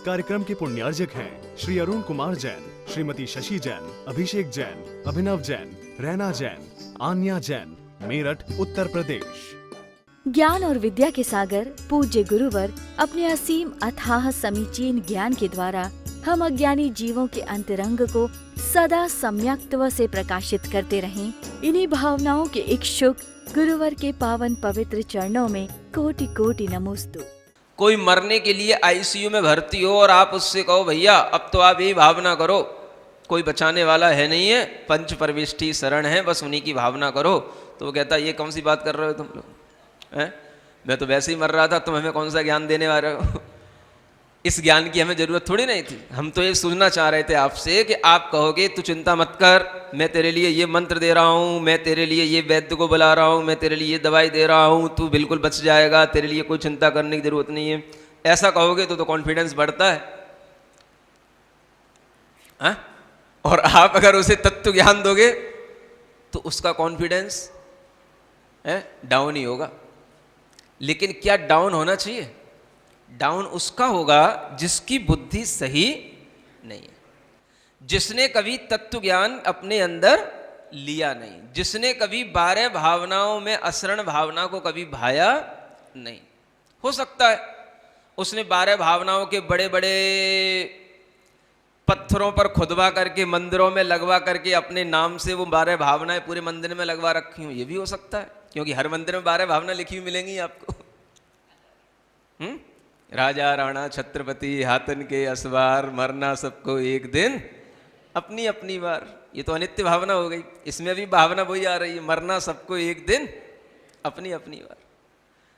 कार्यक्रम के पुण्यार्जक हैं श्री अरुण कुमार जैन, श्रीमती शशि जैन, अभिषेक जैन, अभिनव जैन, रैना जैन, आन्या जैन, मेरठ, उत्तर प्रदेश। ज्ञान और विद्या के सागर पूज्य गुरुवर अपने असीम अथाह समीचीन ज्ञान के द्वारा हम अज्ञानी जीवों के अंतरंग को सदा सम्यक्त्व से प्रकाशित करते रहें। इन्हीं भावनाओं के इच्छुक गुरुवर के पावन पवित्र चरणों में कोटि कोटि नमोस्तु। कोई मरने के लिए आईसीयू में भर्ती हो और आप उससे कहो भैया अब तो आप यही भावना करो, कोई बचाने वाला है नहीं है, पंच परविष्टि शरण है, बस उन्हीं की भावना करो, तो वो कहता ये कौन सी बात कर रहे हो तुम लोग हैं? मैं तो वैसे ही मर रहा था, तुम हमें कौन सा ज्ञान देने वाले हो? इस ज्ञान की हमें जरूरत थोड़ी नहीं थी। हम तो ये सुनना चाह रहे थे आपसे कि आप कहोगे तू चिंता मत कर, मैं तेरे लिए ये मंत्र दे रहा हूँ, मैं तेरे लिए ये वैद्य को बुला रहा हूँ, मैं तेरे लिए ये दवाई दे रहा हूँ, तू बिल्कुल बच जाएगा, तेरे लिए कोई चिंता करने की जरूरत नहीं है। ऐसा कहोगे तो कॉन्फिडेंस बढ़ता है हा? और आप अगर उसे तत्व ज्ञान दोगे तो उसका कॉन्फिडेंस डाउन ही होगा। लेकिन क्या डाउन होना चाहिए? डाउन उसका होगा जिसकी बुद्धि सही नहीं है, जिसने कभी तत्व ज्ञान अपने अंदर लिया नहीं, जिसने कभी 12 भावनाओं में असरण भावना को कभी भाया नहीं। हो सकता है उसने 12 भावनाओं के बड़े बड़े पत्थरों पर खुदवा करके मंदिरों में लगवा करके अपने नाम से वो 12 भावनाएं पूरे मंदिर में लगवा रखी हूं, ये भी हो सकता है, क्योंकि हर मंदिर में 12 भावना लिखी हुई मिलेंगी आपको। राजा राणा छत्रपति हाथन के असवार, मरना सबको एक दिन अपनी अपनी बार, ये तो अनित्य भावना हो गई। इसमें भी भावना वही आ रही है, मरना सबको एक दिन अपनी अपनी बार।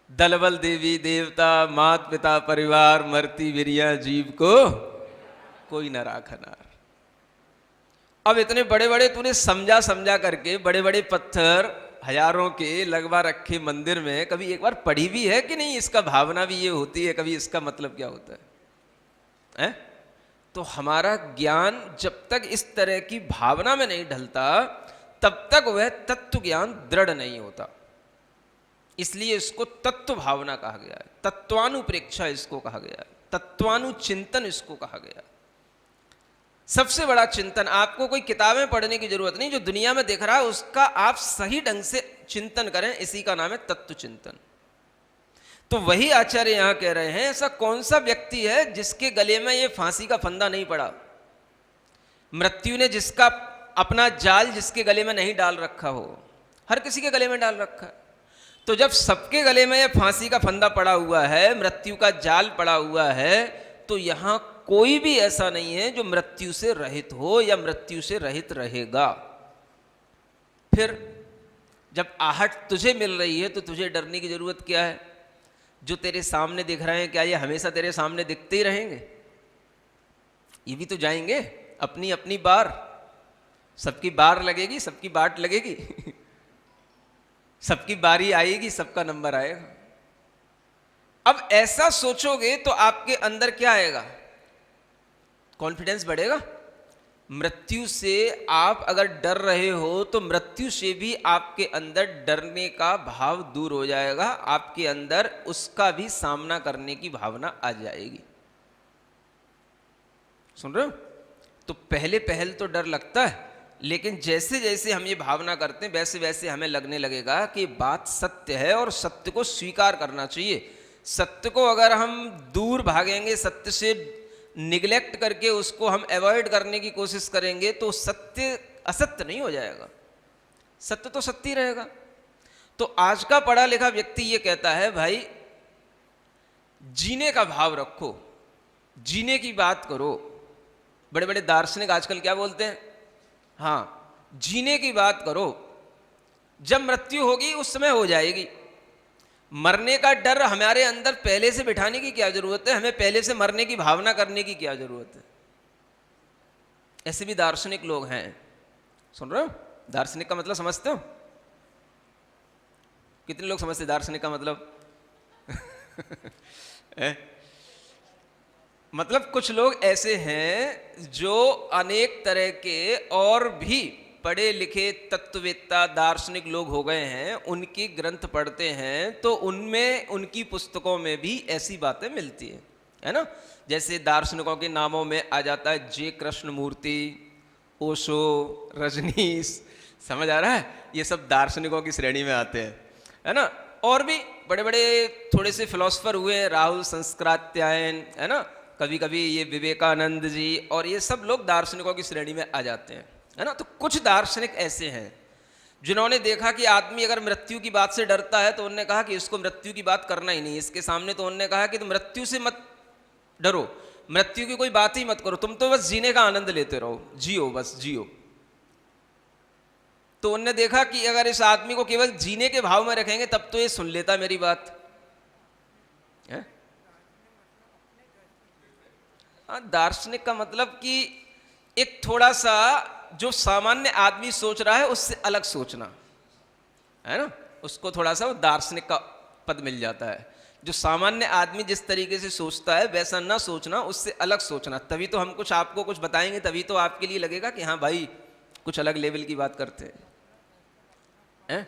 दलबल देवी देवता मात पिता परिवार, मरती वीरिया जीव को कोई न राखनार। अब इतने बड़े बड़े तूने समझा समझा करके बड़े बड़े पत्थर हजारों के लगवा रखे मंदिर में, कभी एक बार पढ़ी भी है कि नहीं इसका भावना भी ये होती है, कभी इसका मतलब क्या होता है? तो हमारा ज्ञान जब तक इस तरह की भावना में नहीं ढलता तब तक वह तत्व ज्ञान दृढ़ नहीं होता। इसलिए इसको तत्व भावना कहा गया है, तत्वानुप्रेक्षा इसको कहा गया है, तत्वानुचिंतन इसको कहा गया है। सबसे बड़ा चिंतन, आपको कोई किताबें पढ़ने की जरूरत नहीं, जो दुनिया में दिख रहा है उसका आप सही ढंग से चिंतन करें, इसी का नाम है तत्व चिंतन। तो वही आचार्य यहां कह रहे हैं, ऐसा कौन सा व्यक्ति है जिसके गले में ये फांसी का फंदा नहीं पड़ा? मृत्यु ने जिसका अपना जाल जिसके गले में नहीं डाल रखा हो, हर किसी के गले में डाल रखा है। तो जब सबके गले में ये फांसी का फंदा पड़ा हुआ है, मृत्यु का जाल पड़ा हुआ है, तो यहां कोई भी ऐसा नहीं है जो मृत्यु से रहित हो या मृत्यु से रहित रहेगा। फिर जब आहट तुझे मिल रही है तो तुझे डरने की जरूरत क्या है? जो तेरे सामने दिख रहे हैं क्या ये हमेशा तेरे सामने दिखते ही रहेंगे? ये भी तो जाएंगे अपनी अपनी बार, सबकी बार लगेगी, सबकी बाट लगेगी सबकी बारी आएगी, सबका नंबर आएगा। अब ऐसा सोचोगे तो आपके अंदर क्या आएगा? कॉन्फिडेंस बढ़ेगा। मृत्यु से आप अगर डर रहे हो तो मृत्यु से भी आपके अंदर डरने का भाव दूर हो जाएगा, आपके अंदर उसका भी सामना करने की भावना आ जाएगी। सुन रहे हो? तो पहले पहल तो डर लगता है, लेकिन जैसे जैसे हम ये भावना करते हैं वैसे वैसे हमें लगने लगेगा कि बात सत्य है और सत्य को स्वीकार करना चाहिए। सत्य को अगर हम दूर भागेंगे, सत्य से निगलेक्ट करके उसको हम अवॉइड करने की कोशिश करेंगे तो सत्य असत्य नहीं हो जाएगा, सत्य तो सत्य ही रहेगा। तो आज का पढ़ा लिखा व्यक्ति ये कहता है भाई जीने का भाव रखो, जीने की बात करो। बड़े बड़े दार्शनिक आजकल क्या बोलते हैं? हाँ, जीने की बात करो, जब मृत्यु होगी उस समय हो जाएगी। मरने का डर हमारे अंदर पहले से बिठाने की क्या जरूरत है? हमें पहले से मरने की भावना करने की क्या जरूरत है? ऐसे भी दार्शनिक लोग हैं। सुन रहे हो? दार्शनिक का मतलब समझते हो? कितने लोग समझते दार्शनिक का मतलब? मतलब कुछ लोग ऐसे हैं जो अनेक तरह के और भी पढ़े लिखे तत्ववेत्ता दार्शनिक लोग हो गए हैं, उनके ग्रंथ पढ़ते हैं तो उनमें उनकी पुस्तकों में भी ऐसी बातें मिलती हैं। है ना। जैसे दार्शनिकों के नामों में आ जाता है जे कृष्णमूर्ति, ओशो, रजनीश, समझ आ रहा है, ये सब दार्शनिकों की श्रेणी में आते हैं, है ना। और भी बड़े बड़े थोड़े से फिलोसफर हुए, राहुल संस्कृत्यायन, है ना, कभी कभी ये विवेकानंद जी, और ये सब लोग दार्शनिकों की श्रेणी में आ जाते हैं, है ना। तो कुछ दार्शनिक ऐसे हैं जिन्होंने देखा कि आदमी अगर मृत्यु की बात से डरता है तो उन्होंने कहा कि इसको मृत्यु की बात करना ही नहीं, इसके सामने तो उन्होंने कहा कि तुम मृत्यु से मत डरो, मृत्यु की कोई बात ही मत करो, तुम तो बस जीने का आनंद लेते रहो, जियो, बस जियो। तो उन्होंने देखा कि अगर इस आदमी को केवल जीने के भाव में रखेंगे तब तो ये सुन लेता मेरी बात है? दार्शनिक का मतलब कि एक थोड़ा सा जो सामान्य आदमी सोच रहा है उससे अलग सोचना, है ना, उसको थोड़ा सा वो दार्शनिक का पद मिल जाता है। जो सामान्य आदमी जिस तरीके से सोचता है वैसा ना सोचना, उससे अलग सोचना। तभी तो हम कुछ आपको कुछ बताएंगे, तभी तो आपके लिए लगेगा कि हाँ भाई कुछ अलग लेवल की बात करते हैं।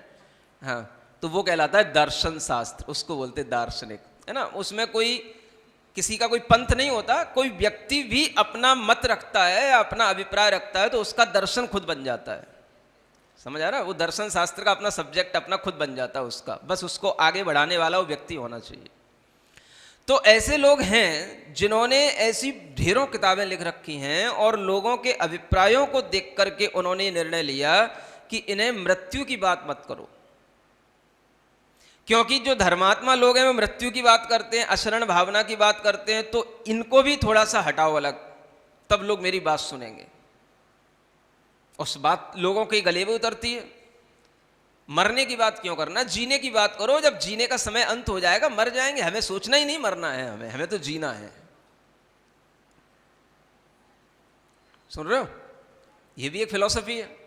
हाँ, तो वो कहलाता है दर्शन शास्त्र, उसको बोलते दार्शनिक, है ना। उसमें कोई किसी का कोई पंथ नहीं होता, कोई व्यक्ति भी अपना मत रखता है, अपना अभिप्राय रखता है तो उसका दर्शन खुद बन जाता है, समझ आ रहा है। वो दर्शन शास्त्र का अपना सब्जेक्ट अपना खुद बन जाता है उसका, बस उसको आगे बढ़ाने वाला वो व्यक्ति होना चाहिए। तो ऐसे लोग हैं जिन्होंने ऐसी ढेरों किताबें लिख रखी हैं और लोगों के अभिप्रायों को देख करके उन्होंने निर्णय लिया कि इन्हें मृत्यु की बात मत करो, क्योंकि जो धर्मात्मा लोग हैं वो मृत्यु की बात करते हैं, अशरण भावना की बात करते हैं, तो इनको भी थोड़ा सा हटाओ अलग, तब लोग मेरी बात सुनेंगे। उस बात लोगों के गले में उतरती है। मरने की बात क्यों करना, जीने की बात करो, जब जीने का समय अंत हो जाएगा मर जाएंगे, हमें सोचना ही नहीं मरना है, हमें तो जीना है। सुन रहे हो, ये भी एक फिलॉसफी है।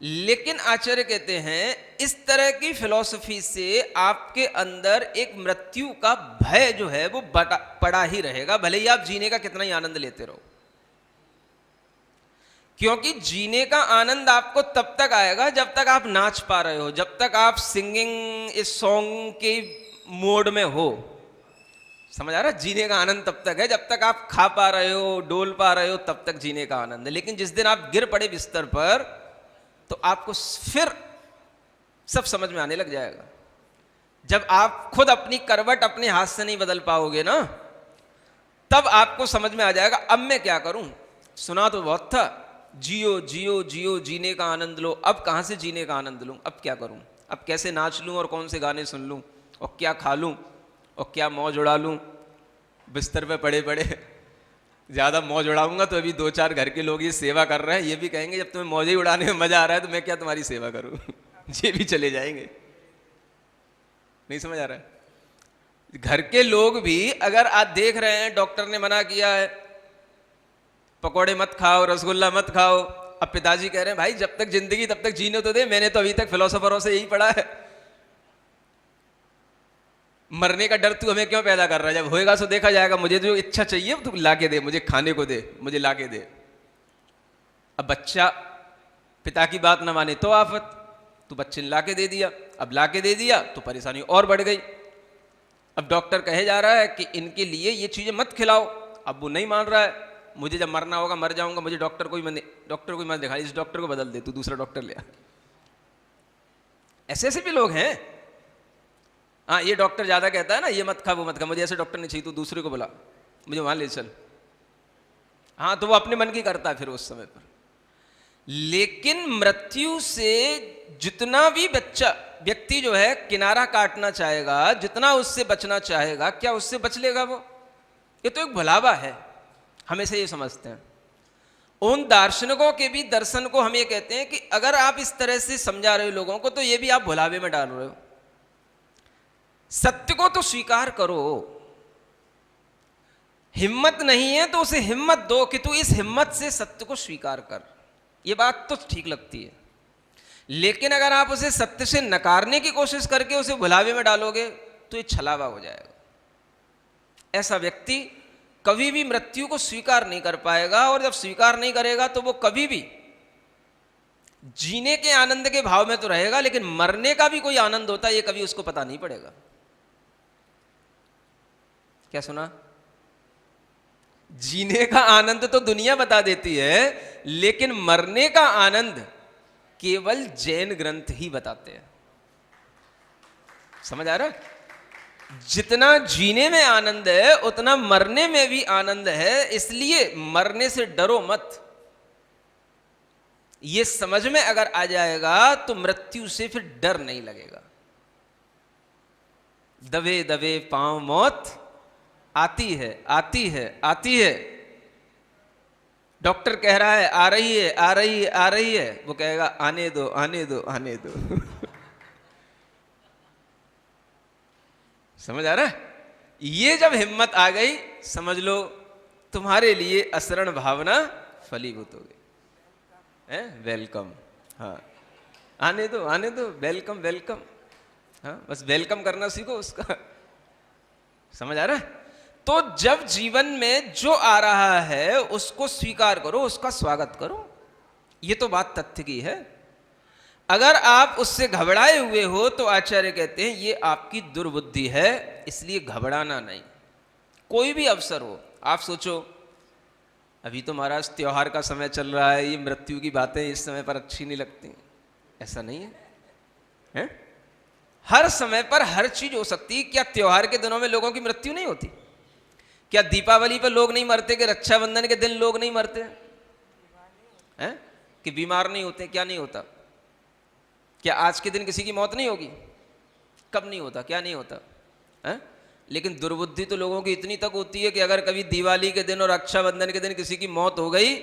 लेकिन आचार्य कहते हैं इस तरह की फिलॉसफी से आपके अंदर एक मृत्यु का भय जो है वो पड़ा ही रहेगा, भले ही आप जीने का कितना ही आनंद लेते रहो। क्योंकि जीने का आनंद आपको तब तक आएगा जब तक आप नाच पा रहे हो, जब तक आप सिंगिंग इस सॉन्ग के मोड में हो, समझ आ रहा है। जीने का आनंद तब तक है जब तक आप खा पा रहे हो, डोल पा रहे हो, तब तक जीने का आनंद है। लेकिन जिस दिन आप गिर पड़े बिस्तर पर तो आपको फिर सब समझ में आने लग जाएगा। जब आप खुद अपनी करवट अपने हाथ से नहीं बदल पाओगे ना, तब आपको समझ में आ जाएगा अब मैं क्या करूं। सुना तो बहुत था, जियो जियो जियो, जीने का आनंद लो। अब कहां से जीने का आनंद लूं, अब क्या करूं, अब कैसे नाच लूं और कौन से गाने सुन लूं और क्या खा लूं और क्या मौज उड़ा लूं। बिस्तर पे पड़े पड़े ज़्यादा मौज उड़ाऊंगा तो अभी 2-4 घर के लोग ये सेवा कर रहे हैं, ये भी कहेंगे जब तुम्हें मौज ही उड़ाने में मजा आ रहा है तो मैं क्या तुम्हारी सेवा करूं। ये भी चले जाएंगे। नहीं समझ आ रहा है। घर के लोग भी अगर आज देख रहे हैं डॉक्टर ने मना किया है पकोड़े मत खाओ, रसगुल्ला मत खाओ, अब पिताजी कह रहे हैं भाई जब तक जिंदगी तब तक जीने तो दे, मैंने तो अभी तक फिलोसोफरों से यही पढ़ा है, मरने का डर तू हमें क्यों पैदा कर रहा है, जब होएगा सो देखा जाएगा, मुझे जो इच्छा चाहिए तू लाके दे, मुझे खाने को दे, मुझे लाके दे। अब बच्चा पिता की बात ना माने तो आफत, तू बच्चे ने लाके दे दिया, अब लाके दे दिया तो परेशानी और बढ़ गई। अब डॉक्टर कहे जा रहा है कि इनके लिए ये चीजें मत खिलाओ, अब वो नहीं मान रहा है, मुझे जब मरना होगा मर जाऊंगा, मुझे डॉक्टर को ही मत दिखा, इस डॉक्टर को बदल दे, तू दूसरा डॉक्टर ले आ। ऐसे ऐसे भी लोग हैं। हाँ, ये डॉक्टर ज्यादा कहता है ना ये मत खा वो मत खा, मुझे ऐसे डॉक्टर नहीं चाहिए, तू दूसरे को बुला, मुझे वहां ले चल। हाँ, तो वो अपने मन की करता है फिर उस समय पर। लेकिन मृत्यु से जितना भी व्यक्ति जो है किनारा काटना चाहेगा, जितना उससे बचना चाहेगा, क्या उससे बच लेगा वो? ये तो एक भुलावा है, हमेशा ये समझते हैं। उन दार्शनिकों के भी दर्शन को हम ये कहते हैं कि अगर आप इस तरह से समझा रहे हो लोगों को तो ये भी आप भुलावे में डाल रहे हो। सत्य को तो स्वीकार करो, हिम्मत नहीं है तो उसे हिम्मत दो कि तू इस हिम्मत से सत्य को स्वीकार कर, ये बात तो ठीक लगती है। लेकिन अगर आप उसे सत्य से नकारने की कोशिश करके उसे भुलावे में डालोगे तो ये छलावा हो जाएगा। ऐसा व्यक्ति कभी भी मृत्यु को स्वीकार नहीं कर पाएगा, और जब स्वीकार नहीं करेगा तो वो कभी भी जीने के आनंद के भाव में तो रहेगा, लेकिन मरने का भी कोई आनंद होता है ये कभी उसको पता नहीं पड़ेगा। क्या सुना? जीने का आनंद तो दुनिया बता देती है, लेकिन मरने का आनंद केवल जैन ग्रंथ ही बताते हैं। समझ आ रहा है? जितना जीने में आनंद है उतना मरने में भी आनंद है, इसलिए मरने से डरो मत। ये समझ में अगर आ जाएगा तो मृत्यु से फिर डर नहीं लगेगा। दबे दबे पांव मौत आती है, आती है, आती है। डॉक्टर कह रहा है आ रही है, आ रही है, आ रही है, वो कहेगा आने दो, आने दो, आने दो। समझ आ रहा है? ये जब हिम्मत आ गई, समझ लो तुम्हारे लिए असरण भावना फलीभूत हो गई। वेलकम, हाँ आने दो, आने दो, वेलकम, वेलकम। हाँ बस वेलकम करना सीखो उसका। समझ आ रहा है? तो जब जीवन में जो आ रहा है उसको स्वीकार करो, उसका स्वागत करो। ये तो बात तथ्य की है। अगर आप उससे घबराए हुए हो तो आचार्य कहते हैं ये आपकी दुर्बुद्धि है, इसलिए घबराना नहीं। कोई भी अवसर हो, आप सोचो अभी तो महाराज त्योहार का समय चल रहा है, ये मृत्यु की बातें इस समय पर अच्छी नहीं लगती। ऐसा नहीं है, हैं? हर समय पर हर चीज हो सकती है। क्या त्योहार के दिनों में लोगों की मृत्यु नहीं होती? क्या दीपावली पर लोग नहीं मरते? कि रक्षाबंधन के दिन लोग नहीं मरते हैं? कि बीमार नहीं होते? क्या नहीं होता? क्या आज के दिन किसी की मौत नहीं होगी? कब नहीं होता? क्या नहीं होता है? लेकिन दुर्बुद्धि तो लोगों की इतनी तक होती है कि अगर कभी दिवाली के दिन और रक्षाबंधन के दिन किसी की मौत हो गई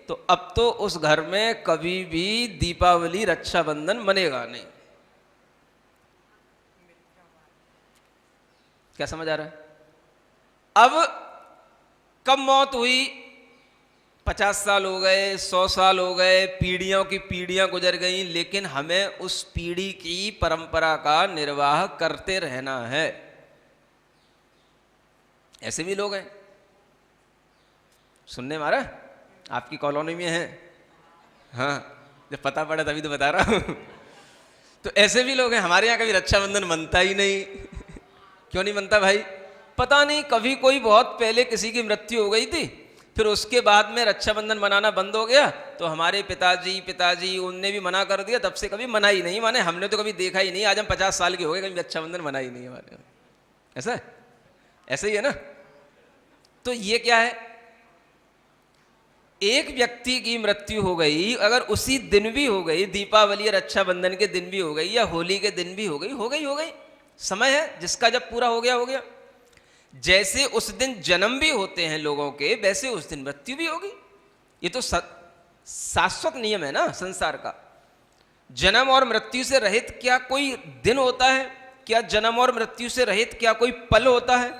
तो अब तो उस घर में कभी भी दीपावली रक्षाबंधन मनेगा नहीं। क्या समझ आ रहा है? अब कब मौत हुई? 50 साल हो गए, 100 साल हो गए, पीढ़ियों की पीढ़ियां गुजर गई, लेकिन हमें उस पीढ़ी की परंपरा का निर्वाह करते रहना है। ऐसे भी लोग हैं, सुनने मारा आपकी कॉलोनी में है? हाँ जब पता पड़ा तभी तो बता रहा हूं। तो ऐसे भी लोग हैं। हमारे यहाँ कभी रक्षाबंधन मनता ही नहीं। क्यों नहीं मनता भाई? पता नहीं, कभी कोई बहुत पहले किसी की मृत्यु हो गई थी, फिर उसके बाद में रक्षाबंधन मनाना बंद हो गया, तो हमारे पिताजी उनने भी मना कर दिया, तब से कभी मना ही नहीं। माने हमने तो कभी देखा ही नहीं। आज हम 50 साल के हो गए, कभी रक्षाबंधन मना ही नहीं हमारे। ऐसा ऐसा ही है ना? तो ये क्या है? एक व्यक्ति की मृत्यु हो गई, अगर उसी दिन भी हो गई, दीपावली या रक्षाबंधन के दिन भी हो गई या होली के दिन भी हो गई, हो गई, हो गई। समय है जिसका, जब पूरा हो गया हो गया। जैसे उस दिन जन्म भी होते हैं लोगों के, वैसे उस दिन मृत्यु भी होगी। ये तो शाश्वत नियम है ना संसार का। जन्म और मृत्यु से रहित क्या कोई दिन होता है? क्या जन्म और मृत्यु से रहित क्या कोई पल होता है?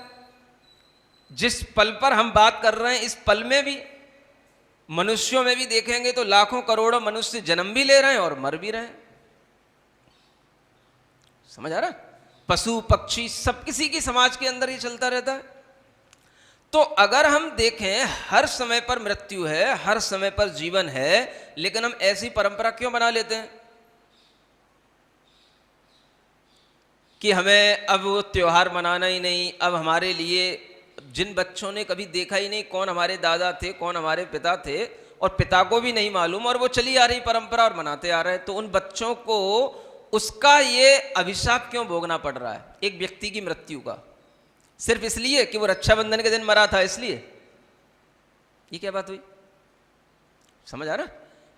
जिस पल पर हम बात कर रहे हैं, इस पल में भी, मनुष्यों में भी देखेंगे तो लाखों करोड़ों मनुष्य जन्म भी ले रहे हैं और मर भी रहे हैं। समझ आ रहा है? पशु पक्षी सब किसी की समाज के अंदर ही चलता रहता है। तो अगर हम देखें हर समय पर मृत्यु है, हर समय पर जीवन है, लेकिन हम ऐसी परंपरा क्यों बना लेते हैं कि हमें अब वो त्योहार मनाना ही नहीं। अब हमारे लिए जिन बच्चों ने कभी देखा ही नहीं कौन हमारे दादा थे, कौन हमारे पिता थे, और पिता को भी नहीं मालूम, और वो चली आ रही परंपरा और मनाते आ रहे हैं, तो उन बच्चों को उसका ये अभिशाप क्यों भोगना पड़ रहा है एक व्यक्ति की मृत्यु का? सिर्फ इसलिए कि वो रक्षाबंधन के दिन मरा था, इसलिए? ये क्या बात हुई? समझ आ रहा?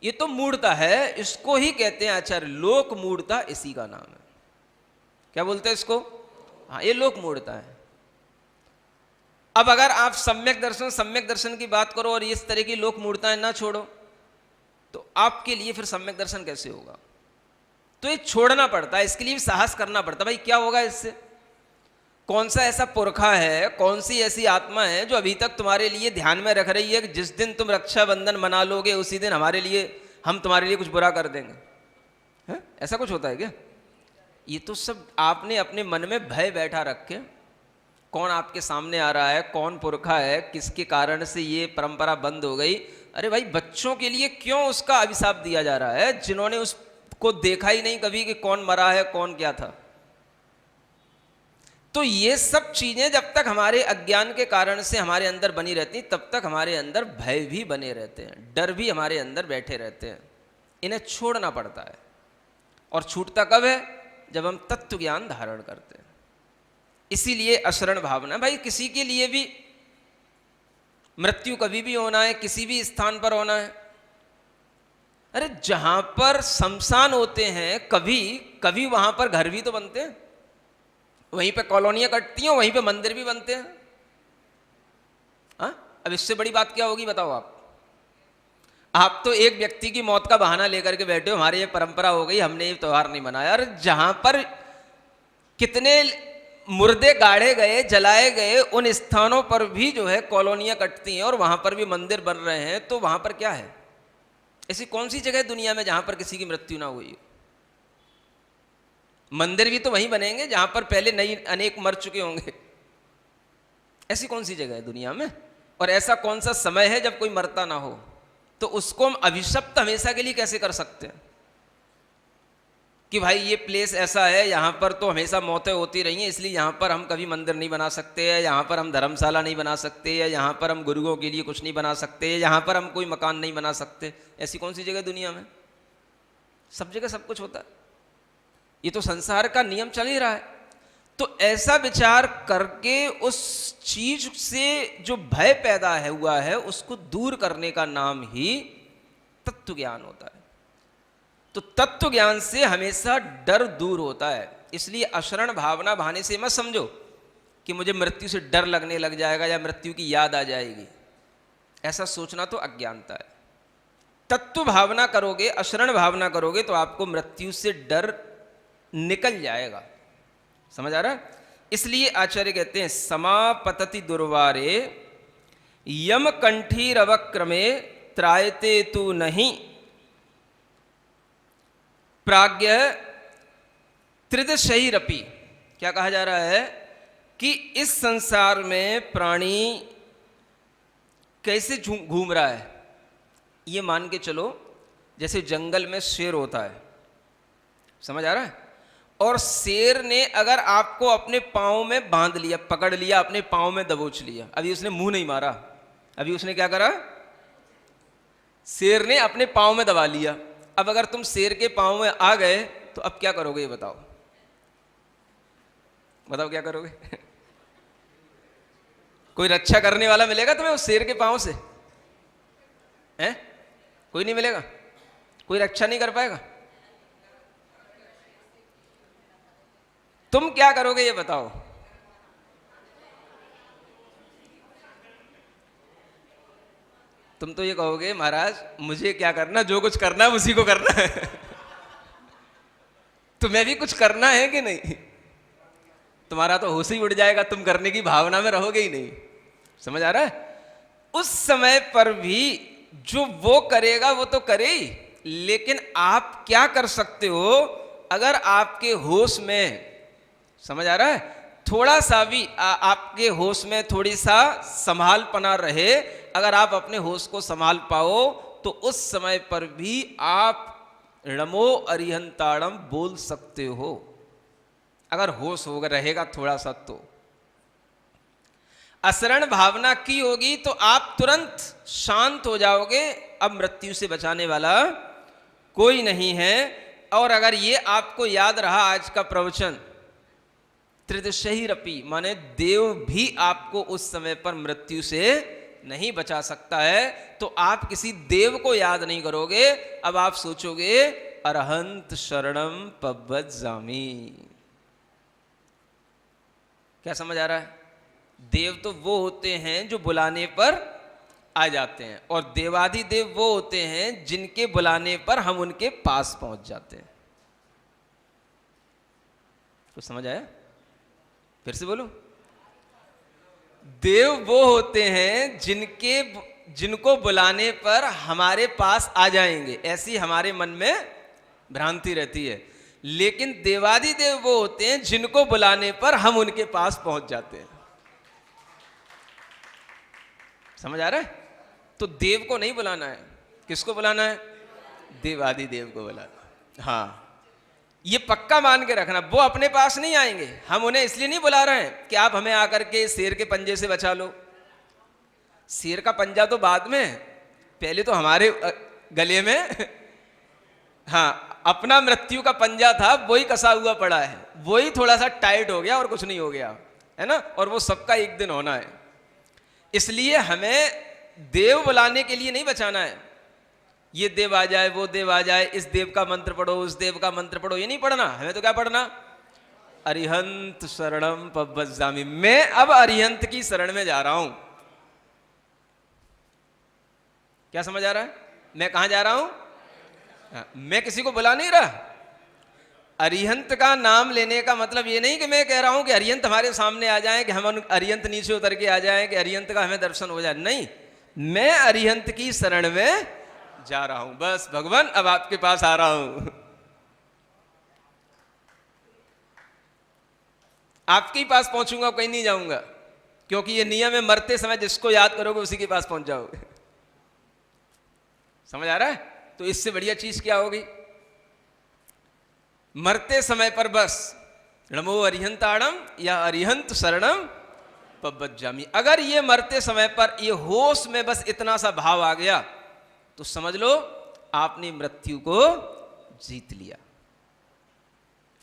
ये तो मूढ़ता है। इसको ही कहते हैं आचार्य लोक मूढ़ता, इसी का नाम है। क्या बोलते हैं इसको? हाँ, ये लोक मूढ़ता है। अब अगर आप सम्यक दर्शन की बात करो और इस तरह की लोक मूढ़ताएं ना छोड़ो, तो आपके लिए फिर सम्यक दर्शन कैसे होगा? तो ये छोड़ना पड़ता है, इसके लिए भी साहस करना पड़ता है। भाई क्या होगा इससे? कौन सा ऐसा पुरखा है, कौन सी ऐसी आत्मा है जो अभी तक तुम्हारे लिए ध्यान में रख रही है कि जिस दिन तुम रक्षाबंधन मना लोगे उसी दिन हम तुम्हारे लिए कुछ बुरा कर देंगे? है? ऐसा कुछ होता है क्या? ये तो सब आपने अपने मन में भय बैठा रखे। कौन आपके सामने आ रहा है, कौन पुरखा है, किसके कारण से ये परंपरा बंद हो गई? अरे भाई, बच्चों के लिए क्यों उसका अभिशाप दिया जा रहा है जिन्होंने उसको देखा ही नहीं कभी कि कौन मरा है, कौन क्या था? तो ये सब चीजें जब तक हमारे अज्ञान के कारण से हमारे अंदर बनी रहती, तब तक हमारे अंदर भय भी बने रहते हैं, डर भी हमारे अंदर बैठे रहते हैं। इन्हें छोड़ना पड़ता है। और छूटता कब है? जब हम तत्व ज्ञान धारण करते हैं। इसीलिए अशरण भावना, भाई किसी के लिए भी मृत्यु कभी भी होना है, किसी भी स्थान पर होना है। अरे जहां पर शमशान होते हैं, कभी कभी वहां पर घर भी तो बनते हैं, वहीं पे कॉलोनियां कटती हैं, वहीं पे मंदिर भी बनते हैं। हाँ, अब इससे बड़ी बात क्या होगी बताओ आप तो एक व्यक्ति की मौत का बहाना लेकर के बैठे हो, हमारी ये परंपरा हो गई, हमने ये त्योहार नहीं मनाया। अरे जहां पर कितने मुर्दे गाड़े गए, जलाए गए, उन स्थानों पर भी जो है कॉलोनियां कटती हैं और वहां पर भी मंदिर बन रहे हैं। तो वहां पर क्या है? ऐसी कौन सी जगह है दुनिया में जहां पर किसी की मृत्यु ना हुई हो? मंदिर भी तो वहीं बनेंगे जहां पर पहले नई अनेक मर चुके होंगे। ऐसी कौन सी जगह है दुनिया में? और ऐसा कौन सा समय है जब कोई मरता ना हो? तो उसको हम अभिशप्त हमेशा के लिए कैसे कर सकते हैं कि भाई ये प्लेस ऐसा है, यहां पर तो हमेशा मौतें होती रही हैं, इसलिए यहां पर हम कभी मंदिर नहीं बना सकते, या यहां पर हम धर्मशाला नहीं बना सकते, या यहां पर हम गुरुओं के लिए कुछ नहीं बना सकते, या यहां पर हम कोई मकान नहीं बना सकते। ऐसी कौन सी जगह दुनिया में? सब जगह सब कुछ होता है। ये तो संसार का नियम चल ही रहा है। तो ऐसा विचार करके उस चीज से जो भय पैदा है हुआ है, उसको दूर करने का नाम ही तत्व ज्ञान होता है। तो तत्व ज्ञान से हमेशा डर दूर होता है। इसलिए अशरण भावना भाने से मत समझो कि मुझे मृत्यु से डर लगने लग जाएगा या मृत्यु की याद आ जाएगी। ऐसा सोचना तो अज्ञानता है। तत्व भावना करोगे, अशरण भावना करोगे, तो आपको मृत्यु से डर निकल जाएगा। समझ आ रहा है? इसलिए आचार्य कहते हैं समापतति दुर्वारे यम कंठीरवक्रमे त्रायते तु नहीं प्राज्ञ त्रिदशैरपि। क्या कहा जा रहा है कि इस संसार में प्राणी कैसे घूम रहा है। ये मान के चलो जैसे जंगल में शेर होता है, समझ आ रहा है? और शेर ने अगर आपको अपने पाँव में बांध लिया, पकड़ लिया, अपने पाँव में दबोच लिया, अभी उसने मुंह नहीं मारा, अभी उसने क्या करा? शेर ने अपने पाँव में दबा लिया। अब अगर तुम शेर के पाँव में आ गए तो अब क्या करोगे? ये बताओ, बताओ क्या करोगे? कोई रक्षा करने वाला मिलेगा तुम्हें उस शेर के पाँव से? हैं? कोई नहीं मिलेगा, कोई रक्षा नहीं कर पाएगा। तुम क्या करोगे ये बताओ? तुम तो ये कहोगे महाराज मुझे क्या करना, जो कुछ करना है उसी को करना है। तुम्हें भी कुछ करना है कि नहीं? तुम्हारा तो होश ही उड़ जाएगा, तुम करने की भावना में रहोगे ही नहीं। समझ आ रहा है? उस समय पर भी जो वो करेगा वो तो करे ही, लेकिन आप क्या कर सकते हो? अगर आपके होश में, समझ आ रहा है, थोड़ा सा भी आपके होश में थोड़ी सा संभालपना रहे, अगर आप अपने होश को संभाल पाओ तो उस समय पर भी आप नमो अरिहंताणम बोल सकते हो। अगर होश होगा रहेगा थोड़ा सा तो। असरण भावना की होगी तो आप तुरंत शांत हो जाओगे, अब मृत्यु से बचाने वाला कोई नहीं है। और अगर ये आपको याद रहा आज का प्रवचन, त्रिदशैरपि माने देव भी आपको उस समय पर मृत्यु से नहीं बचा सकता है, तो आप किसी देव को याद नहीं करोगे, अब आप सोचोगे अरहंत शरणम पव्वज्जामि। क्या समझ आ रहा है? देव तो वो होते हैं जो बुलाने पर आ जाते हैं, और देवाधिदेव वो होते हैं जिनके बुलाने पर हम उनके पास पहुंच जाते हैं। तो समझ आया? फिर से बोलो, देव वो होते हैं जिनको बुलाने पर हमारे पास आ जाएंगे, ऐसी हमारे मन में भ्रांति रहती है। लेकिन देवाधिदेव वो होते हैं जिनको बुलाने पर हम उनके पास पहुंच जाते हैं। समझ आ रहा है? तो देव को नहीं बुलाना है, किसको बुलाना है? देवाधिदेव को बुलाना। हाँ, ये पक्का मान के रखना, वो अपने पास नहीं आएंगे। हम उन्हें इसलिए नहीं बुला रहे हैं कि आप हमें आकर के शेर के पंजे से बचा लो। शेर का पंजा तो बाद में, पहले तो हमारे गले में हाँ अपना मृत्यु का पंजा था, वही कसा हुआ पड़ा है, वही थोड़ा सा टाइट हो गया और कुछ नहीं हो गया, है ना। और वो सबका एक दिन होना है। इसलिए हमें देव बुलाने के लिए नहीं बचाना है, ये देव आ जाए, वो देव आ जाए, इस देव का मंत्र पढ़ो, उस देव का मंत्र पढ़ो, ये नहीं पढ़ना। हमें तो क्या पढ़ना, अरिहंत शरणम पव्वज्जामि। मैं अब अरिहंत की शरण में जा रहा हूं। क्या समझ आ रहा है? मैं कहां जा रहा हूं? मैं किसी को बुला नहीं रहा। अरिहंत का नाम लेने का मतलब ये नहीं कि मैं कह रहा हूं कि अरिहंत हमारे सामने आ जाएं, कि हम अरिहंत नीचे उतर के आ जाएं, कि अरिहंत का हमें दर्शन हो जाए। नहीं, मैं अरिहंत की शरण में जा रहा हूं। बस भगवान अब आपके पास आ रहा हूं, आपके ही पास पहुंचूंगा, कहीं नहीं जाऊंगा, क्योंकि ये नियम है, मरते समय जिसको याद करोगे उसी के पास पहुंच जाओगे। समझ आ रहा है? तो इससे बढ़िया चीज क्या होगी? मरते समय पर बस नमो अरिहंताणम या अरिहंत शरणम पव्वज्जामि। अगर ये मरते समय पर ये होश में बस इतना सा भाव आ गया तो समझ लो आपने मृत्यु को जीत लिया।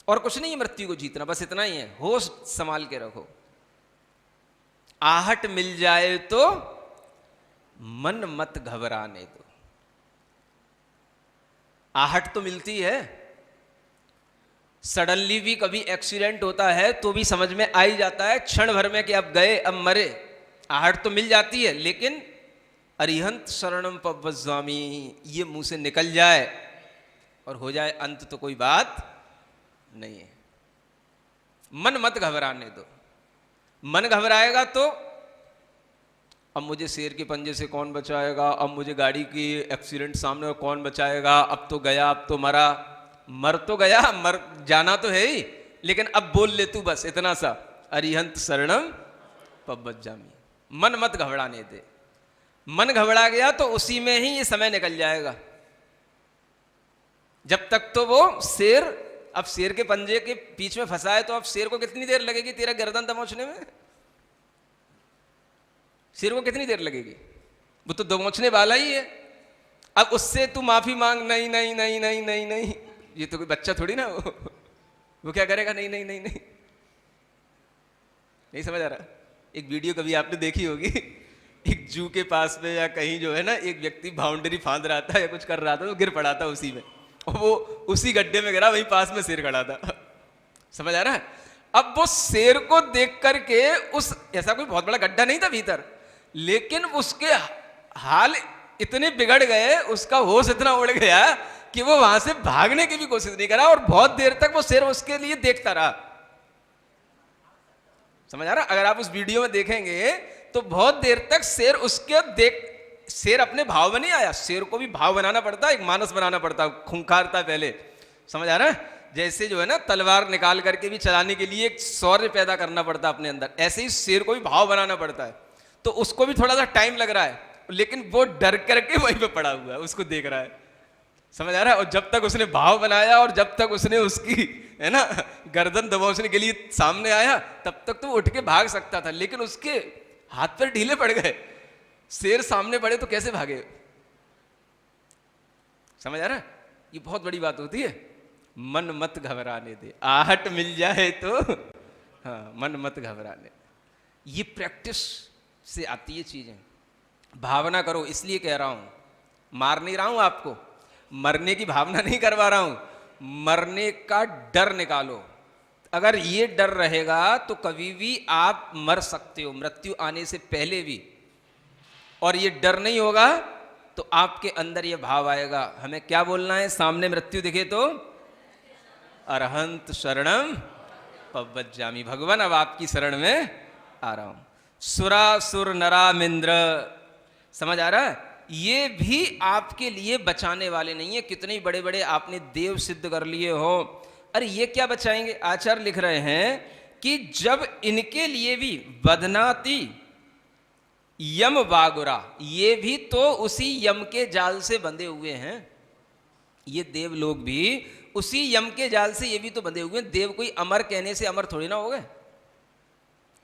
और कुछ नहीं है मृत्यु को जीतना, बस इतना ही है, होश संभाल के रखो। आहट मिल जाए तो मन मत घबराने दो। आहट तो मिलती है, सडनली भी कभी एक्सीडेंट होता है तो भी समझ में आ ही जाता है क्षण भर में कि अब गए, अब मरे। आहट तो मिल जाती है, लेकिन अरिहंत शरणम पव्वज्जामि ये मुंह से निकल जाए और हो जाए अंत तो कोई बात नहीं है। मन मत घबराने दो। मन घबराएगा तो अब मुझे शेर के पंजे से कौन बचाएगा, अब मुझे गाड़ी की एक्सीडेंट सामने और कौन बचाएगा, अब तो गया, अब तो मरा। मर तो गया, मर जाना तो है ही, लेकिन अब बोल ले तू बस इतना सा, अरिहंत शरणम पव्वज्जामि। मन मत घबराने दे। मन घबरा गया तो उसी में ही ये समय निकल जाएगा। जब तक तो वो शेर, अब शेर के पंजे के बीच में फंसा है तो अब शेर को कितनी देर लगेगी तेरा गर्दन दबोचने में? शेर को कितनी देर लगेगी? वो तो दबोचने वाला ही है। अब उससे तू माफी मांग, नहीं नहीं नहीं नहीं नहीं नहीं, ये तो कोई बच्चा थोड़ी ना वो क्या करेगा? नहीं नहीं नहीं नहीं, नहीं समझ आ रहा। एक वीडियो कभी आपने देखी होगी, एक जू के पास में या कहीं जो है ना, एक व्यक्ति बाउंड्री फांद रहा था या कुछ कर रहा था, तो गिर पड़ा था उसी में, और वो उसी गड्ढे में गिरा, वहीं पास में शेर खड़ा था। समझ आ रहा है? अब वो शेर को देख करके उस, ऐसा कोई बहुत बड़ा गड्ढा नहीं था भीतर, लेकिन उसके हाल इतने बिगड़ गए, उसका होश इतना उड़ गया कि वो वहां से भागने की भी कोशिश नहीं करा और बहुत देर तक वो शेर उसके लिए देखता रहा। समझ आ रहा? अगर आप उस वीडियो में देखेंगे तो बहुत देर तक शेर उसके शेर अपने भाव में नहीं आया। शेर को भी भाव बनाना पड़ता है, एक मानस बनाना पड़ता है, खूंखारता पहले। समझ आ रहा है? जैसे जो है ना तलवार निकाल करके भी चलाने के लिए एक शौर्य पैदा करना पड़ता है अपने अंदर, ऐसे ही शेर को भी भाव बनाना पड़ता है। तो उसको भी थोड़ा सा टाइम लग रहा है, लेकिन वो डर करके वहीं पे पड़ा हुआ है, उसको देख रहा है। समझ आ रहा है? और जब तक उसने भाव बनाया और जब तक उसने उसकी है ना गर्दन दबोचने के लिए सामने आया, तब तक तो वो उठ के भाग सकता था, लेकिन उसके हाथ पैर ढीले पड़ गए। शेर सामने पड़े तो कैसे भागे? समझ आ रहा है? ये बहुत बड़ी बात होती है। मन मत घबराने दे। आहट मिल जाए तो हाँ, मन मत घबराने। ये प्रैक्टिस से आती है चीजें। भावना करो, इसलिए कह रहा हूं, मार नहीं रहा हूं आपको, मरने की भावना नहीं करवा रहा हूं, मरने का डर निकालो। अगर ये डर रहेगा तो कभी भी आप मर सकते हो, मृत्यु आने से पहले भी। और ये डर नहीं होगा तो आपके अंदर ये भाव आएगा, हमें क्या बोलना है? सामने मृत्यु दिखे तो अरहंत शरणम पव्वज्जामि। भगवान अब आपकी शरण में आ रहा हूं। सुरा सुर नरामिंद्र, समझ आ रहा है? ये भी आपके लिए बचाने वाले नहीं है। कितने बड़े बड़े आपने देव सिद्ध कर लिए हो, अरे ये क्या बचाएंगे? आचार्य लिख रहे हैं कि जब इनके लिए भी बदनाती यम वागुरा, ये भी तो उसी यम के जाल से बंधे हुए हैं। ये देव लोग भी उसी यम के जाल से ये भी तो बंधे हुए हैं। देव कोई अमर कहने से अमर थोड़ी ना हो गए,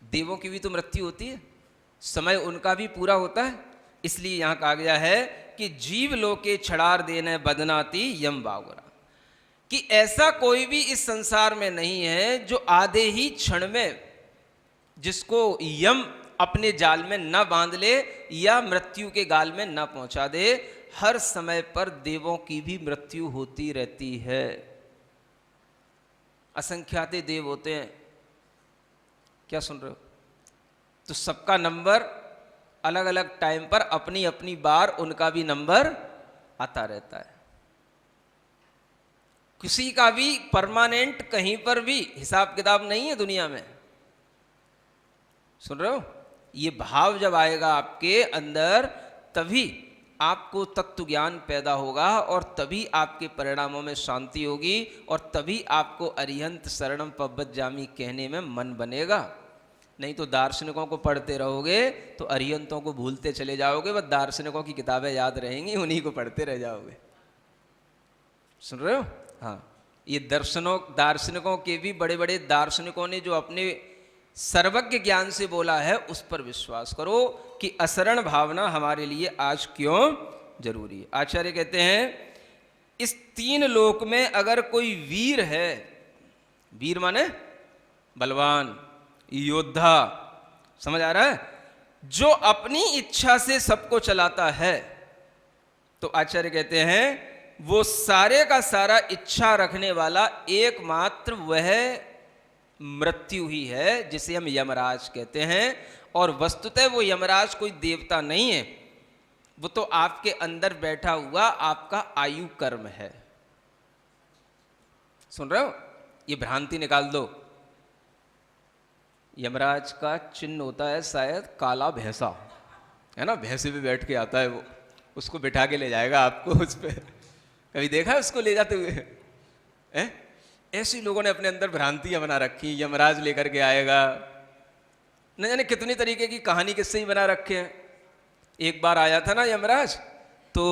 देवों की भी तो मृत्यु होती है, समय उनका भी पूरा होता है। इसलिए यहां कहा गया है कि जीव लोके छड़ार देने बदनाती यम बावरा, कि ऐसा कोई भी इस संसार में नहीं है जो आधे ही क्षण में जिसको यम अपने जाल में न बांध ले या मृत्यु के गाल में न पहुंचा दे। हर समय पर देवों की भी मृत्यु होती रहती है। असंख्यात देव होते हैं, क्या सुन रहे हो? तो सबका नंबर अलग अलग टाइम पर अपनी अपनी बार उनका भी नंबर आता रहता है। किसी का भी परमानेंट कहीं पर भी हिसाब किताब नहीं है दुनिया में। सुन रहे हो? ये भाव जब आएगा आपके अंदर तभी आपको तत्व ज्ञान पैदा होगा और तभी आपके परिणामों में शांति होगी और तभी आपको अरिहंत शरणम पवज्जामि कहने में मन बनेगा। नहीं तो दार्शनिकों को पढ़ते रहोगे तो अरिहंतों को भूलते चले जाओगे, बस दार्शनिकों की किताबें याद रहेंगी, उन्हीं को पढ़ते रह जाओगे। सुन रहे हो? हाँ, ये दार्शनिकों के भी बड़े बड़े दार्शनिकों ने जो अपने सर्वज्ञ ज्ञान से बोला है उस पर विश्वास करो कि असरण भावना हमारे लिए आज क्यों जरूरी है। आचार्य कहते हैं इस तीन लोक में अगर कोई वीर है, वीर माने बलवान, योद्धा, समझ आ रहा है, जो अपनी इच्छा से सबको चलाता है, तो आचार्य कहते हैं वो सारे का सारा इच्छा रखने वाला एकमात्र वह मृत्यु ही है जिसे हम यमराज कहते हैं। और वस्तुतः वो यमराज कोई देवता नहीं है, वो तो आपके अंदर बैठा हुआ आपका आयु कर्म है। सुन रहे हो? ये भ्रांति निकाल दो। यमराज का चिन्ह होता है शायद काला भैंसा, है ना, भैंसे पे बैठ के आता है वो, उसको बिठा के ले जाएगा आपको उस पे। कभी देखा है उसको ले जाते हुए? ऐसे लोगों ने अपने अंदर भ्रांतियां बना रखी, यमराज लेकर के आएगा, न जाने कितनी तरीके की कहानी किससे ही बना रखे हैं। एक बार आया था ना यमराज, तो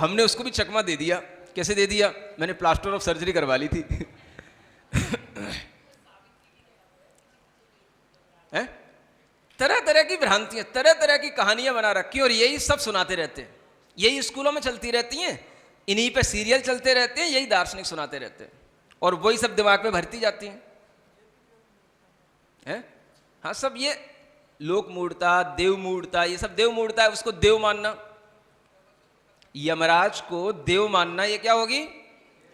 हमने उसको भी चकमा दे दिया। कैसे दे दिया? मैंने प्लास्टर ऑफ सर्जरी करवा ली थी। तरह तरह की भ्रांतियां, तरह तरह की कहानियां बना रखी और यही सब सुनाते रहते हैं। यही स्कूलों में चलती रहती हैं, इन्हीं पे सीरियल चलते रहते हैं, यही दार्शनिक सुनाते रहते हैं और वही सब दिमाग में भरती जाती हैं। हाँ, सब ये लोक मूढ़ता, देव मूढ़ता, ये सब देव मूढ़ता है, उसको देव मानना, यमराज को देव मानना, ये क्या होगी?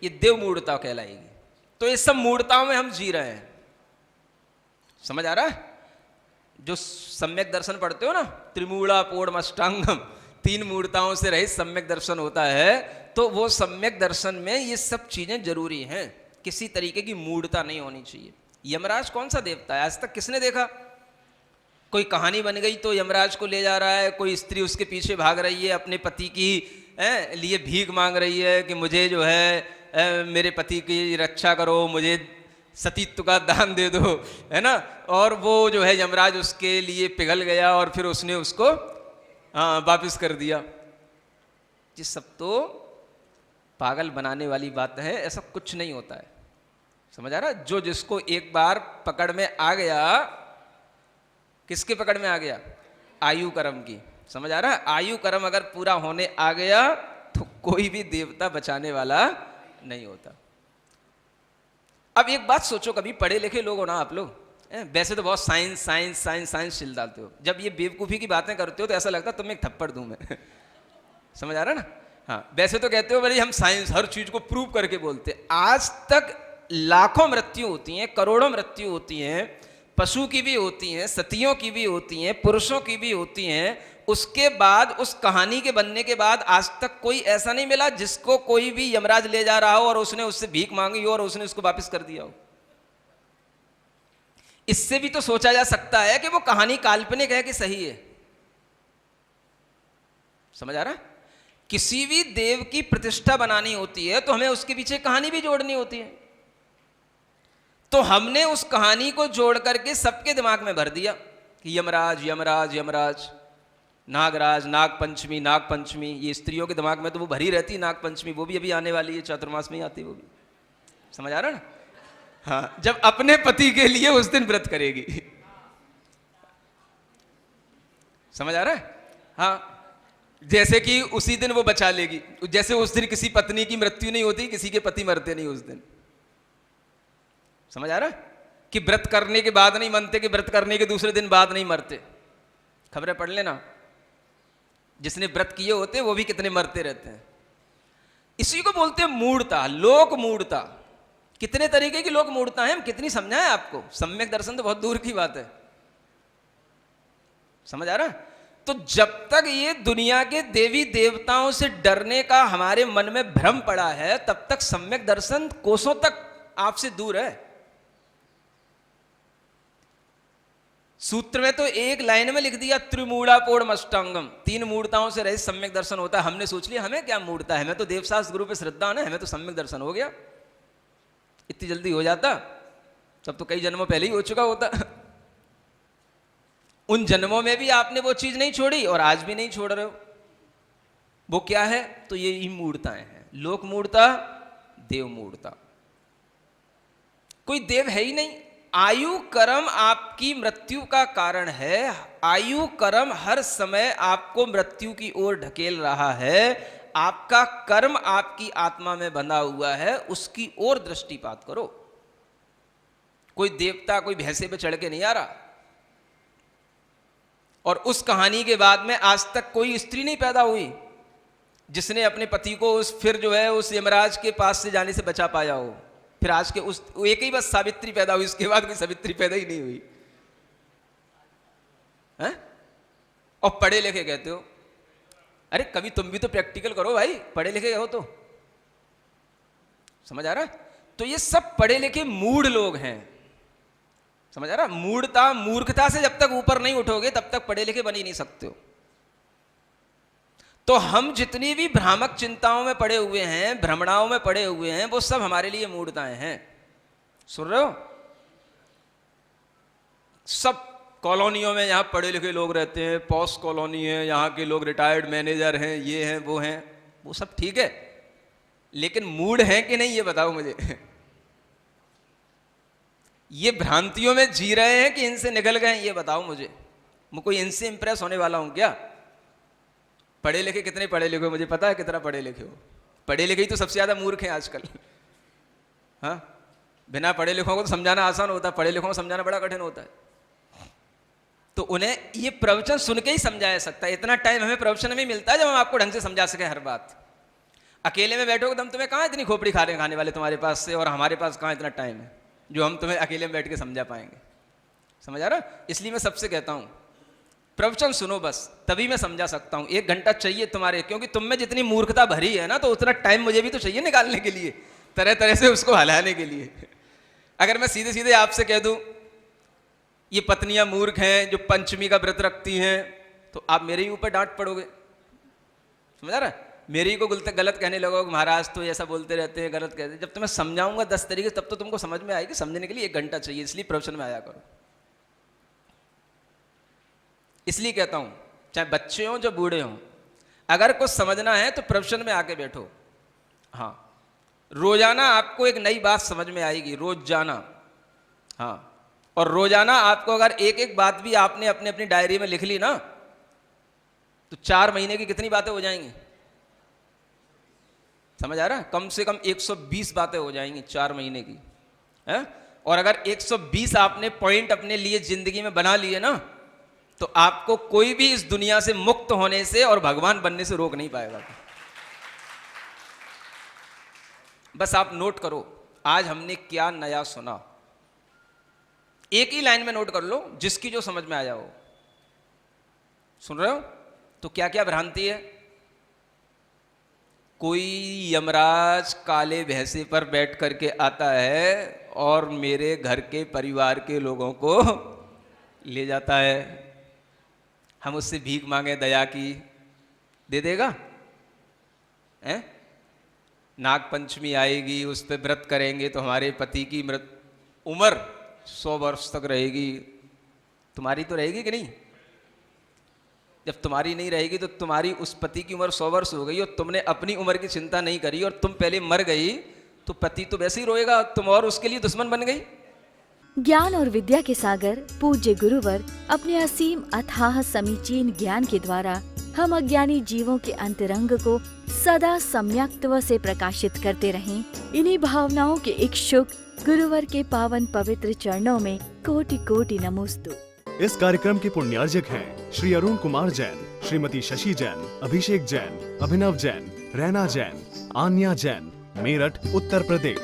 ये देव मूढ़ता कहलाएगी। तो ये सब मूढ़ताओं में हम जी रहे हैं। समझ आ रहा है? जो सम्यक दर्शन पढ़ते हो ना, त्रिमूढ़ा पौढ़मष्टांगम, तीन मूढ़ताओं से रहित सम्यक दर्शन होता है, तो वो सम्यक दर्शन में ये सब चीजें जरूरी हैं। किसी तरीके की मूढ़ता नहीं होनी चाहिए। यमराज कौन सा देवता है? आज तक किसने देखा? कोई कहानी बन गई तो यमराज को ले जा रहा है, कोई स्त्री उसके पीछे भाग रही है, अपने पति की लिए भीख मांग रही है कि मुझे जो है मेरे पति की रक्षा करो, मुझे सतीत्व का दान दे दो, है ना। और वो जो है यमराज उसके लिए पिघल गया और फिर उसने उसको वापिस कर दिया। ये सब तो पागल बनाने वाली बात है, ऐसा कुछ नहीं होता है। समझ आ रहा? जो जिसको एक बार पकड़ में आ गया, किसके पकड़ में आ गया? आयु कर्म की। समझ आ रहा है? आयु कर्म अगर पूरा होने आ गया तो कोई भी देवता बचाने वाला नहीं होता। अब एक बात सोचो, कभी पढ़े लिखे लोग हो ना आप लोग, वैसे तो बहुत science science science science chill डालते हो, जब ये बेवकूफ़ी की बातें करते हो तो ऐसा लगता है तुम्हें एक थप्पड़ दूं मैं। समझ आ रहा है ना? हाँ, वैसे तो कहते हो भाई हम साइंस हर चीज को प्रूव करके बोलते हैं। आज तक लाखों मृत्यु होती हैं, करोड़ों मृत्यु होती हैं, पशु की भी होती हैं, सतियों की भी होती हैं, पुरुषों की भी होती हैं। उसके बाद, उस कहानी के बनने के बाद आज तक कोई ऐसा नहीं मिला जिसको कोई भी यमराज ले जा रहा हो और उसने उससे भीख मांगी हो और उसने उसको वापस कर दिया हो। इससे भी तो सोचा जा सकता है कि वो कहानी काल्पनिक है कि सही है। समझ आ रहा है? किसी भी देव की प्रतिष्ठा बनानी होती है तो हमें उसके पीछे कहानी भी जोड़नी होती है। तो हमने उस कहानी को जोड़ करके सबके दिमाग में भर दिया कि यमराज यमराज यमराज। नागराज, नाग पंचमी, नाग पंचमी, ये स्त्रियों के दिमाग में तो वो भरी रहती है नाग पंचमी, वो भी अभी आने वाली है, चातुर्मास में ही आती है वो भी। समझ आ रहा ना? हाँ, जब अपने पति के लिए उस दिन व्रत करेगी। समझ आ रहा है? हाँ, जैसे कि उसी दिन वो बचा लेगी, जैसे उस दिन किसी पत्नी की मृत्यु नहीं होती, किसी के पति मरते नहीं उस दिन। समझ आ रहा है? कि व्रत करने के बाद नहीं मनते, कि व्रत करने के दूसरे दिन बाद नहीं मरते। खबरें पढ़ लेना, जिसने व्रत किए होते वो भी कितने मरते रहते हैं। इसी को बोलते हैं मूढ़ता, लोक मूढ़ता। कितने तरीके की लोक मूढ़ता है, हम कितनी समझाएं आपको। सम्यक दर्शन तो बहुत दूर की बात है। समझ आ रहा है? तो जब तक ये दुनिया के देवी देवताओं से डरने का हमारे मन में भ्रम पड़ा है, तब तक सम्यक दर्शन कोसों तक आपसे दूर है। सूत्र में तो एक लाइन में लिख दिया त्रिमूढ़ापोढ़मष्टांगम, 3 मूढ़ताओं से रहित सम्यक दर्शन होता है। हमने सोच लिया हमें क्या मूढ़ता है, हमें तो देवशास्त्र गुरु पे श्रद्धा है, हमें तो सम्यक दर्शन हो गया। इतनी जल्दी हो जाता तब तो कई जन्मों पहले ही हो चुका होता। उन जन्मों में भी आपने वो चीज नहीं छोड़ी और आज भी नहीं छोड़ रहे हो। वो क्या है? तो ये ही मूढ़ताएं हैं। लोक मूढ़ता, देव मूढ़ता। कोई देव है ही नहीं। आयु कर्म आपकी मृत्यु का कारण है। आयु कर्म हर समय आपको मृत्यु की ओर ढकेल रहा है। आपका कर्म आपकी आत्मा में बंधा हुआ है, उसकी ओर दृष्टिपात करो। कोई देवता कोई भैंसे पे चढ़ के नहीं आ रहा। और उस कहानी के बाद में आज तक कोई स्त्री नहीं पैदा हुई जिसने अपने पति को उस यमराज के पास से जाने से बचा पाया हो। फिर आज के उस एक ही बस सावित्री पैदा हुई, उसके बाद कोई सावित्री पैदा ही नहीं हुई है? और पढ़े लिखे कहते हो। अरे कभी तुम भी तो प्रैक्टिकल करो भाई, पढ़े लिखे हो तो। समझ आ रहा है? तो ये सब पढ़े लिखे मूढ़ लोग हैं। समझ आ रहा? मूढ़ता, मूर्खता से जब तक ऊपर नहीं उठोगे तब तक पढ़े लिखे बन ही नहीं सकते हो। तो हम जितनी भी भ्रामक चिंताओं में पड़े हुए हैं, भ्रमणाओं में पड़े हुए हैं, वो सब हमारे लिए मूढ़ताएं हैं। सुन रहे हो? सब कॉलोनियों में यहाँ पढ़े लिखे लोग रहते हैं, पॉश कॉलोनी है, यहाँ के लोग रिटायर्ड मैनेजर हैं, ये हैं वो हैं, वो सब ठीक है, लेकिन मूढ़ हैं कि नहीं ये बताओ मुझे। ये भ्रांतियों में जी रहे हैं कि इनसे निकल गए ये बताओ मुझे। मैं कोई इनसे इंप्रेस होने वाला हूं क्या? पढ़े लिखे कितने पढ़े लिखे हो मुझे पता है, कितना पढ़े लिखे हो। पढ़े लिखे ही तो सबसे ज्यादा मूर्ख हैं आजकल। हाँ, बिना पढ़े लिखों को तो समझाना आसान होता है, पढ़े लिखों को समझाना बड़ा कठिन होता है। तो उन्हें ये प्रवचन सुन के ही समझाया सकता है। इतना टाइम हमें प्रवचन में मिलता है जब हम आपको ढंग से समझा सके हर बात। अकेले में बैठोगे तो हम तुम्हें कहाँ इतनी खोपड़ी खाने वाले तुम्हारे पास से, और हमारे पास कहाँ इतना टाइम है जो हम तुम्हें अकेले में बैठ के समझा पाएंगे। समझ आ रहा? इसलिए मैं सबसे कहता हूं प्रवचन सुनो बस, तभी मैं समझा सकता हूं। 1 घंटा चाहिए तुम्हारे, क्योंकि तुम में जितनी मूर्खता भरी है ना, तो उतना टाइम मुझे भी तो चाहिए निकालने के लिए, तरह तरह से उसको हलाने के लिए। अगर मैं सीधे सीधे आपसे कह दूं ये पत्नियां मूर्ख हैं जो पंचमी का व्रत रखती हैं, तो आप मेरे ही ऊपर डांट पड़ोगे। समझ आ रहा है? मेरी को गलत कहने लगोगे, महाराज तो ऐसा बोलते रहते हैं, गलत कहते हैं। जब तुम्हें समझाऊंगा 10 तरीके, तब तो तुमको समझ में आएगी। समझने के लिए 1 घंटा चाहिए, इसलिए प्रवचन में आया करो। इसलिए कहता हूं चाहे बच्चे हों जो बूढ़े हों, अगर कुछ समझना है तो प्रवचन में आके बैठो। हाँ, रोजाना आपको एक नई बात समझ में आएगी, रोजाना। हाँ, और रोजाना आपको अगर एक एक बात भी आपने अपने अपनी डायरी में लिख ली ना, तो 4 महीने की कितनी बातें हो जाएंगी? समझ आ रहा है? कम से कम 120 बातें हो जाएंगी 4 महीने की है? और अगर 120 आपने पॉइंट अपने लिए जिंदगी में बना लिए ना, तो आपको कोई भी इस दुनिया से मुक्त होने से और भगवान बनने से रोक नहीं पाएगा। बस आप नोट करो आज हमने क्या नया सुना। एक ही लाइन में नोट कर लो, जिसकी जो समझ में आया हो। सुन रहे हो? तो क्या क्या भ्रांति है? कोई यमराज काले भैंसे पर बैठ करके आता है और मेरे घर के परिवार के लोगों को ले जाता है। हम उससे भीख मांगे दया की, दे देगा? हैं? नाग पंचमी आएगी, उस पर व्रत करेंगे तो हमारे पति की उम्र 100 वर्ष तक रहेगी। तुम्हारी तो रहेगी कि नहीं? जब तुम्हारी नहीं रहेगी तो तुम्हारी उस पति की उम्र 100 वर्ष हो गई और तुमने अपनी उम्र की चिंता नहीं करी और तुम पहले मर गई, तो पति तो वैसे ही रोएगा, तुम और उसके लिए दुश्मन बन गई। ज्ञान और विद्या के सागर पूज्य गुरुवर अपने असीम अथाह समीचीन ज्ञान के द्वारा हम अज्ञानी जीवों के अंतरंग को सदा सम्यक्त्व से प्रकाशित करते रहें। इन्हीं भावनाओं के इच्छुक गुरुवर के पावन पवित्र चरणों में कोटि कोटि नमोस्तु। इस कार्यक्रम के पुण्यार्जक हैं श्री अरुण कुमार जैन, श्रीमती शशि जैन, अभिषेक जैन, अभिनव जैन, रैना जैन, आन्या जैन, मेरठ, उत्तर प्रदेश।